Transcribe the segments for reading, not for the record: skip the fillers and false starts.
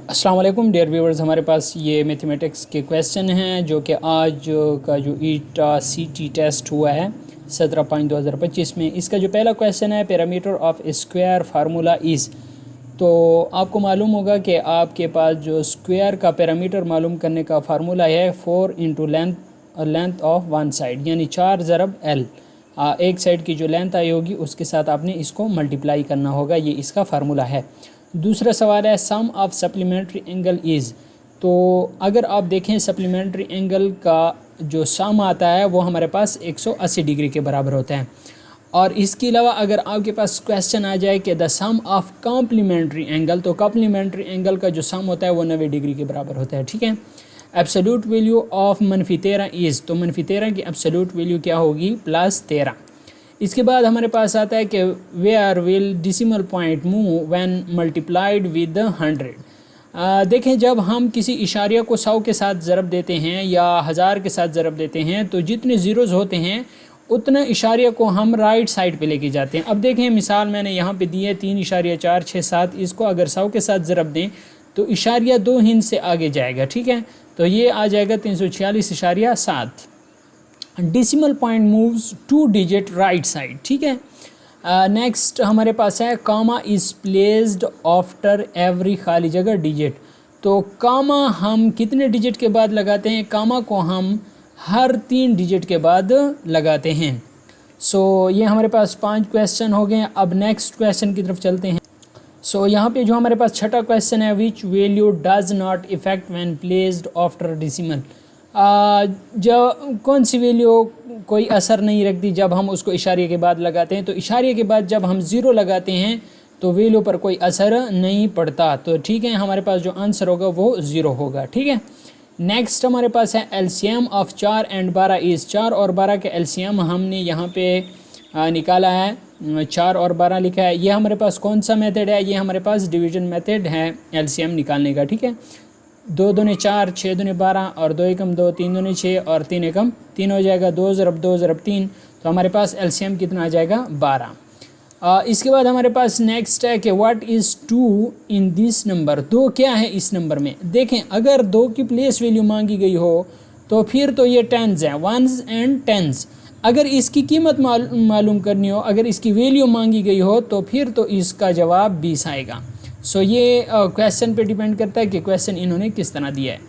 अस्सलाम वालेकुम dear viewers, हमारे पास ये मैथमेटिक्स के क्वेश्चन हैं जो कि आज का जो ईटा सीटी टेस्ट हुआ है 17/5/2025 में। इसका जो पहला क्वेश्चन है, parameter of square formula is. तो आपको मालूम होगा कि आपके पास जो स्क्वायर का पैरामीटर मालूम करने का फार्मूला है 4 into length of one side, यानी 4 ज़रब एल। एक साइड की जो लेंथ आई होगी उसके साथ आपने इसको मल्टीप्लाई करना होगा, ये इसका फार्मूला है। दूसरा सवाल है सम ऑफ सप्लीमेंट्री एंगल इज़। तो अगर आप देखें सप्लीमेंट्री एंगल का जो सम आता है वो हमारे पास 180 डिग्री के बराबर होता है। और इसके अलावा अगर आपके पास क्वेश्चन आ जाए कि the sum of complementary angle, तो कॉम्प्लीमेंट्री एंगल का जो सम होता है वो 90 डिग्री के बराबर होता है। ठीक है। एब्सोल्यूट वैल्यू ऑफ -13 इज़, तो -13 की एब्सोल्यूट वैल्यू क्या होगी? +13। इसके बाद हमारे पास आता है कि where will decimal point move when multiplied with 100। देखें, जब हम किसी इशारिया को 100 के साथ ज़रब देते हैं या 1000 के साथ ज़रब देते हैं तो जितने ज़ीरोज़ होते हैं उतने इशारिया को हम राइट साइड पे लेके जाते हैं। अब देखें, मिसाल मैंने यहाँ पे दी है 3.4 6 7। इसको अगर 100 के साथ ज़रब दें तो इशारिया 2 हिंद से आगे जाएगा। ठीक है, तो ये आ जाएगा 346.7। Decimal point moves 2 digit right side. ठीक है। नेक्स्ट हमारे पास है कामा इज़ प्लेस्ड आफ्टर एवरी खाली जगह डिजिट। तो कामा हम कितने डिजिट के बाद लगाते हैं? कामा को हम हर 3 डिजिट के बाद लगाते हैं। सो ये हमारे पास 5 क्वेश्चन हो गए। अब नेक्स्ट क्वेश्चन की तरफ चलते हैं। सो यहाँ पे जो हमारे पास छठा क्वेश्चन है, which value does not effect when placed after decimal. जब कौन सी वैल्यू कोई असर नहीं रखती जब हम उसको इशारे के बाद लगाते हैं? तो इशारे के बाद जब हम ज़ीरो लगाते हैं तो वैल्यू पर कोई असर नहीं पड़ता। तो ठीक है, हमारे पास जो आंसर होगा वो 0 होगा। ठीक है। नेक्स्ट हमारे पास है एलसीएम ऑफ 4 एंड 12 इज़। 4 और 12 के एलसीएम हमने यहाँ पे निकाला है, 4 और 12 लिखा है। ये हमारे पास कौन सा मेथड है? ये हमारे पास डिवीजन मेथड है एलसीएम निकालने का। ठीक है। 2 दूने 4, 6 दूने 12 और 2 एकम 2, 3 दूने 6 और 3 एकम 3 हो जाएगा। 2 ज़रब 2 ज़रब 3, तो हमारे पास एलसीएम कितना आ जाएगा? 12। इसके बाद हमारे पास नेक्स्ट है कि what is 2 in this number. 2 क्या है इस नंबर में? देखें, अगर 2 की प्लेस वैल्यू मांगी गई हो तो फिर तो ये टेंस है, वंस एंड टेंस। अगर इसकी कीमत मालूम करनी हो, अगर इसकी वैल्यू मांगी गई हो तो फिर तो इसका जवाब 20 आएगा। सो ये क्वेश्चन पे डिपेंड करता है कि क्वेश्चन इन्होंने किस तरह दिया है।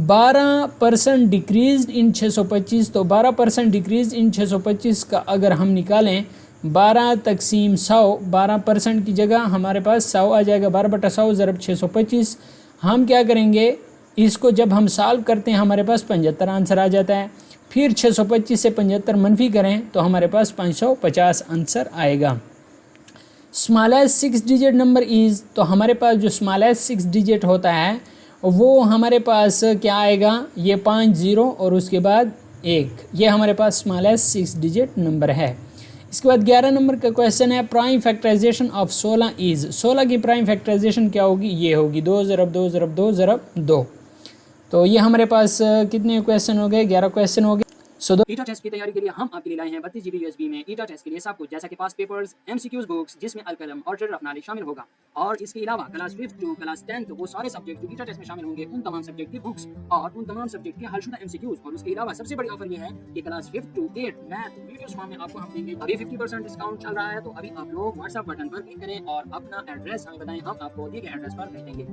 12% डिक्रीज इन 625। तो 12% डिक्रीज इन 625 का अगर हम निकालें 12 तकसीम 100, 12% की जगह हमारे पास 100 आ जाएगा। 12/100 ज़रब 625। हम क्या करेंगे, इसको जब हम सॉल्व करते हैं हमारे पास 75 आंसर आ जाता है। फिर 625 से 75 मनफी करें तो हमारे पास 550 आंसर आएगा। Smallest 6 digit number is. तो हमारे पास जो स्मॉलेस्ट 6 डिजिट होता है वो हमारे पास क्या आएगा? ये 5 0 और उसके बाद 1। ये हमारे पास स्मॉलेस्ट 6 डिजिट नंबर है। इसके बाद 11 नंबर का क्वेश्चन है प्राइम फैक्टराइजेशन ऑफ 16 इज़। 16 की प्राइम फैक्टराइजेशन क्या होगी? ये होगी 2 ज़रब 2 ज़रब 2 ज़रब 2। तो ये हमारे पास कितने क्वेश्चन हो गए? 11 क्वेश्चन हो गए। ईटा टेस्ट की तैयारी के लिए हम आपके लिए लाए हैं 32 GB USB में ईटा टेस्ट के लिए सब कुछ, जैसा कि पास पेपर्स, MCQs बुक्स जिसमें अलकलम और ट्रेडर ऑफ नॉलेज शामिल होगा, और इसके अलावा क्लास 5 टू क्लास 10 वो सारे सब्जेक्ट जो ईटा टेस्ट में शामिल होंगे उन तमाम सब्जेक्ट की बुक्स और उन तमाम सब्जेक्ट के हलशुदा MCQs। और उसके अलावा सबसे बड़ी ऑफर ये है कि class 5 to 8 math videos form में आपको हम देंगे। अभी 50% डिस्काउंट चल रहा है, तो अभी आप लोग व्हाट्सएप बटन पर क्लिक करें और अपना एड्रेस हमें बताएं, हम आपको दिए गए एड्रेस पर भेज देंगे।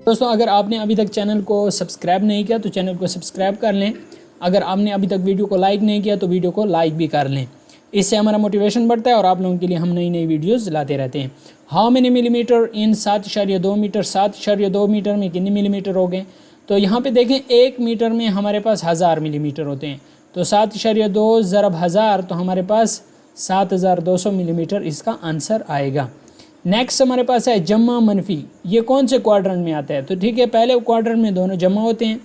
दोस्तों, अगर आपने अभी तक चैनल को सब्सक्राइब नहीं किया तो चैनल को सब्सक्राइब कर लें। अगर आपने अभी तक वीडियो को लाइक नहीं किया तो वीडियो को लाइक भी कर लें। इससे हमारा मोटिवेशन बढ़ता है और आप लोगों के लिए हम नई नई वीडियोस लाते रहते हैं। How many millimetre in 7.2 metre. 7.2 metre में कितने मिलीमीटर हो गए? तो यहाँ पे देखें, 1 मीटर में हमारे पास 1000 मिलीमीटर होते हैं। तो 7.2 ज़रब 1000, तो हमारे पास 7200 मिलीमीटर इसका आंसर आएगा। नेक्स्ट हमारे पास है जम्मा मनफी। ये कौन से क्वाड्रेंट में आता है? तो ठीक है, पहले क्वाड्रेंट में दोनों जमा होते हैं,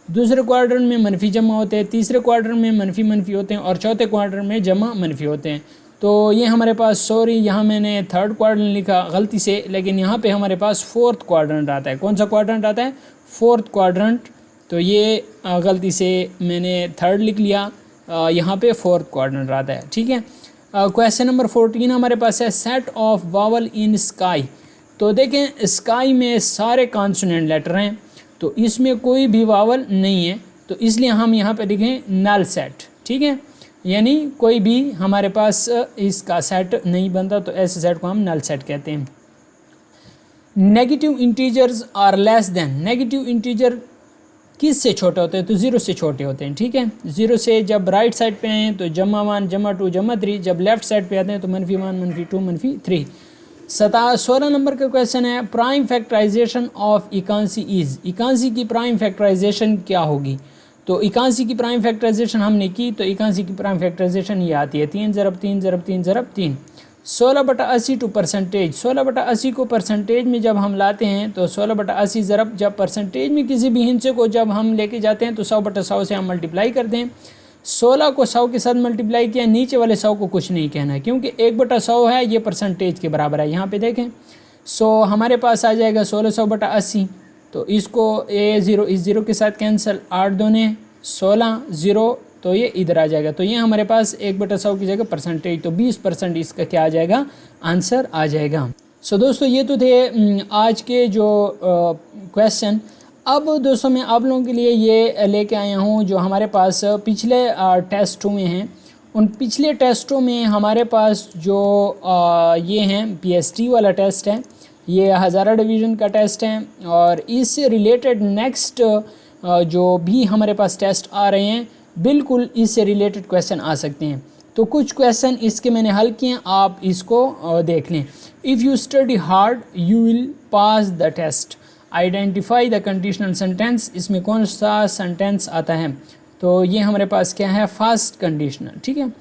दूसरे क्वाड्रेंट में मनफी जमा होते हैं, तीसरे क्वाड्रेंट में मनफी मनफी होते हैं और चौथे क्वाड्रेंट में जमा मनफी होते हैं। तो ये हमारे पास, सॉरी यहाँ मैंने थर्ड क्वाड्रेंट लिखा गलती से, लेकिन यहाँ पे हमारे पास फोर्थ क्वाड्रेंट आता है। कौन सा क्वाड्रेंट आता है? Fourth quadrant. तो ये गलती से मैंने थर्ड लिख लिया, यहाँ पे फोर्थ क्वाड्रेंट आता है। ठीक है। क्वेश्चन नंबर 14 हमारे पास है set of vowel in sky. तो देखें स्काई में सारे कॉन्सोनेंट लेटर हैं, तो इसमें कोई भी वावल नहीं है, तो इसलिए हम यहाँ पे लिखें नल सेट, ठीक है, यानी कोई भी हमारे पास इसका सेट नहीं बनता, तो ऐसे सेट को हम नल सेट कहते हैं। Negative integers are less than, negative integer किस से छोटे होते हैं, तो 0 से छोटे होते हैं, ठीक है। 0 से जब राइट साइड पे हैं तो -1 -2 -3, जब लेफ्ट साइड पे आते हैं तो -1 -2 -3। 16 नंबर का क्वेश्चन है, प्राइम फैक्टराइजेशन ऑफ इकानसी इज, इकानसी की प्राइम फैक्टराइजेशन क्या होगी। तो इकानसी की प्राइम फैक्टराइजेशन हमने की, तो इकानसी की प्राइम फैक्टराइजेशन ये आती है 3 ज़रब 3 ज़रब 3 ज़रब 3। 16/80 टू परसेंटेज, 16/80 को परसेंटेज में जब हम लाते हैं तो 16/80 ज़रब, जब परसेंटेज में किसी भी हिस्से को जब हम लेके जाते हैं तो 100/100 से हम मल्टीप्लाई करते हैं। 16 को 100 के साथ मल्टीप्लाई किया, नीचे वाले 100 को कुछ नहीं कहना है क्योंकि 1/100 है, ये परसेंटेज के बराबर है। यहाँ पे देखें, हमारे पास आ जाएगा 1600/80, तो इसको A0 इस 0 के साथ कैंसिल, 8 दूने 16 0, तो ये इधर आ जाएगा, तो ये हमारे पास 1/100 की जगह परसेंटेज, तो 20% इसका क्या आ जाएगा, आंसर आ जाएगा। दोस्तों ये तो थे आज के जो क्वेश्चन। अब दोस्तों मैं आप लोगों के लिए ये लेके आया हूँ जो हमारे पास पिछले टेस्ट हुए हैं, उन पिछले टेस्टों में हमारे पास जो ये हैं PST वाला टेस्ट है, ये हज़ारा डिवीज़न का टेस्ट है, और इससे रिलेटेड नेक्स्ट जो भी हमारे पास टेस्ट आ रहे हैं बिल्कुल इससे रिलेटेड क्वेश्चन आ सकते हैं। तो कुछ क्वेश्चन इसके मैंने हल किए, आप इसको देख लें। If you study hard you will pass the test, identify the conditional sentence, इसमें कौन सा सेंटेंस आता है, तो ये हमारे पास क्या है, फर्स्ट कंडीशनल, ठीक है।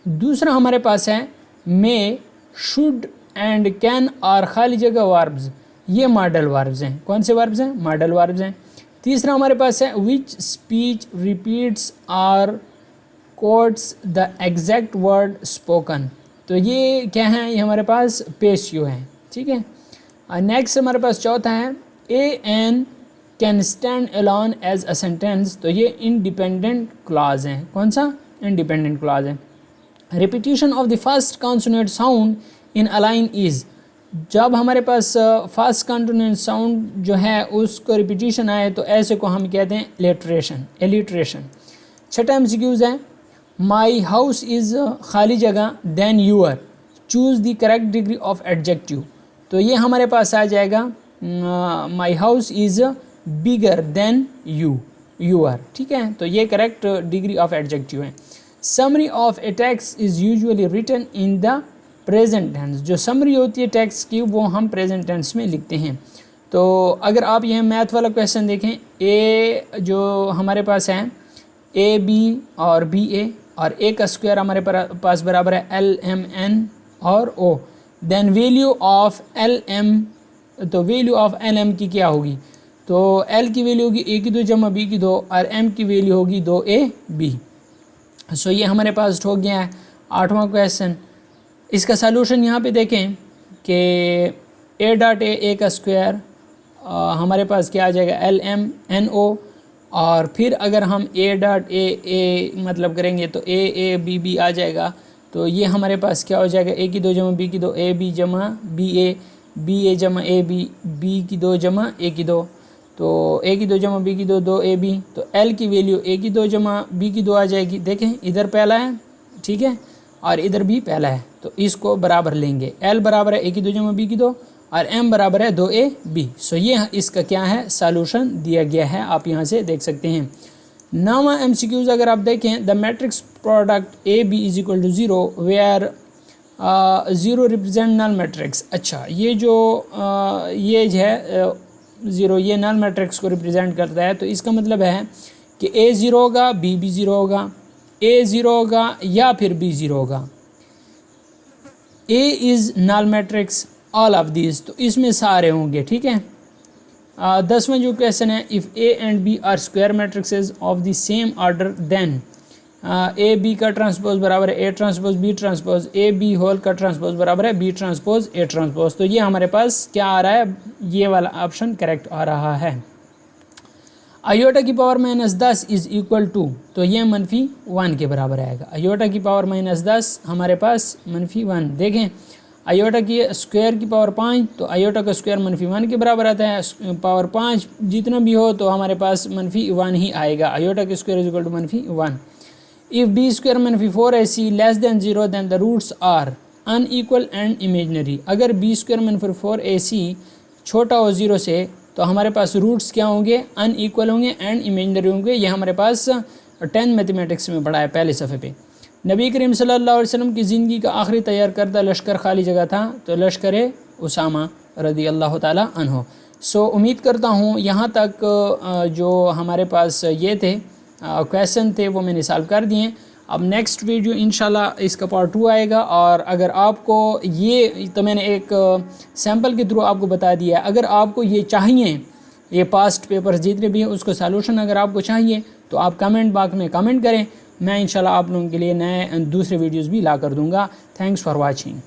दूसरा हमारे पास है मे, शुड एंड कैन और खाली जगह वर्ब्स, ये मॉडल वर्ब्स हैं। कौन से वर्ब्स हैं, मॉडल वर्ब्स हैं। तीसरा हमारे पास है which speech repeats or quotes the exact word spoken, तो ये क्या है, ये हमारे पास पेशियो है, ठीक है। नेक्स्ट हमारे पास चौथा है A N can stand alone as a sentence, तो ये इंडिपेंडेंट क्लॉज है। कौन सा, इंडिपेंडेंट क्लॉज है। Repetition of the first consonant sound in a line is, जब हमारे पास फर्स्ट कॉन्सोनेंट साउंड जो है उसको रिपीटिशन आए तो ऐसे को हम कहते हैं लिटरेशन, एलिट्रेशन। छठा एमसीक्यूज है माई हाउस इज़ खाली जगह than your, choose the correct degree of adjective, तो ये हमारे पास आ जाएगा my house is bigger than your, ठीक है, तो ये करेक्ट डिग्री ऑफ एडजेक्टिव है। Summary of a text is usually written in the present tense, जो समरी होती है टेक्स्ट की वो हम प्रेजेंट टेंस में लिखते हैं। तो अगर आप यह मैथ वाला क्वेश्चन देखें, ए जो हमारे पास है AB और BA, और A का स्क्वायर हमारे पास बराबर है LMN और O, then value of LM, तो वैल्यू ऑफ LM की क्या होगी, तो L की वैल्यू होगी A की 2 जमा B की 2, और M की वैल्यू होगी 2AB। सो ये हमारे पास हो गया है 8वां क्वेश्चन। इसका सलूशन यहाँ पे देखें कि A का स्क्वायर हमारे पास क्या आ जाएगा LMNO, और फिर अगर हम A मतलब करेंगे तो AABB आ जाएगा, तो ये हमारे पास क्या हो जाएगा A की 2 जमा B की 2, AB जमा BA जमा AB, B की 2 जमा A की 2, तो A की 2 जमा B की 2 2AB, तो L की वैल्यू A की 2 जमा B की 2 आ जाएगी। देखें इधर पहला है, ठीक है, और इधर भी पहला है, तो इसको बराबर लेंगे। L बराबर है A की 2 जमा B की 2, और M बराबर है 2AB। सो ये इसका क्या है, सॉल्यूशन दिया गया है, आप यहाँ से देख सकते हैं। 9वां MCQs अगर आप देखें, the matrix product AB is equal to 0 where 0 represent null matrix. अच्छा, ये जो ये है 0, ये नल मैट्रिक्स को रिप्रेजेंट करता है, तो इसका मतलब है कि A 0 होगा, B भी 0 होगा, A 0 होगा या फिर B 0 होगा। A is null matrix all of these, तो इसमें सारे होंगे, ठीक है। 10वां जो क्वेश्चन है, if A and B are square matrices of the same order then A B का ट्रांसपोज बराबर है A transpose B transpose, A B whole का ट्रांसपोज बराबर है B ट्रांसपोज A ट्रांसपोज, तो ये हमारे पास क्या आ रहा है, ये वाला ऑप्शन करेक्ट आ रहा है। आयोटा की पावर -10 इज़ इक्वल टू, तो ये -1 के बराबर आएगा। आयोटा की पावर -10 हमारे पास -1। देखें आयोटा की स्क्वायर की पावर 5, तो आयोटा का स्क्वायर -1 के बराबर आता है। पावर 5 जितना भी हो तो हमारे पास -1 ही आएगा। आयोटा के square is equal to -1। If B square -4ac less than 0 then the roots are unequal and imaginary. अगर बी स्क्वायर -4ac छोटा हो 0 से तो हमारे पास रूट्स क्या होंगे, अनइक्वल होंगे एंड इमेजनरी होंगे। ये हमारे पास 10 मैथमेटिक्स में पढ़ा है पहले सफ़े पे। नबी करीम सल्लल्लाहु अलैहि वसल्लम की ज़िंदगी का आखिरी तैयार करदा लश्कर खाली जगह था, तो लश्कर उसामा रदी अल्लाह ताला अन्हो। सो उम्मीद करता हूँ यहाँ तक जो हमारे पास ये थे क्वेश्चन थे वो मैंने सॉल्व कर दिए। अब नेक्स्ट वीडियो इंशाल्लाह इसका पार्ट 2 आएगा। और अगर आपको ये तो मैंने एक सैम्पल के थ्रू आपको बता दिया, अगर आपको ये चाहिए, ये पास्ट पेपर्स जितने भी हैं उसको सॉल्यूशन अगर आपको चाहिए तो आप कमेंट बॉक्स में कमेंट करें। मैं इंशाल्लाह आप लोगों के लिए नए दूसरे वीडियोज़ भी ला कर दूँगा। Thanks for watching.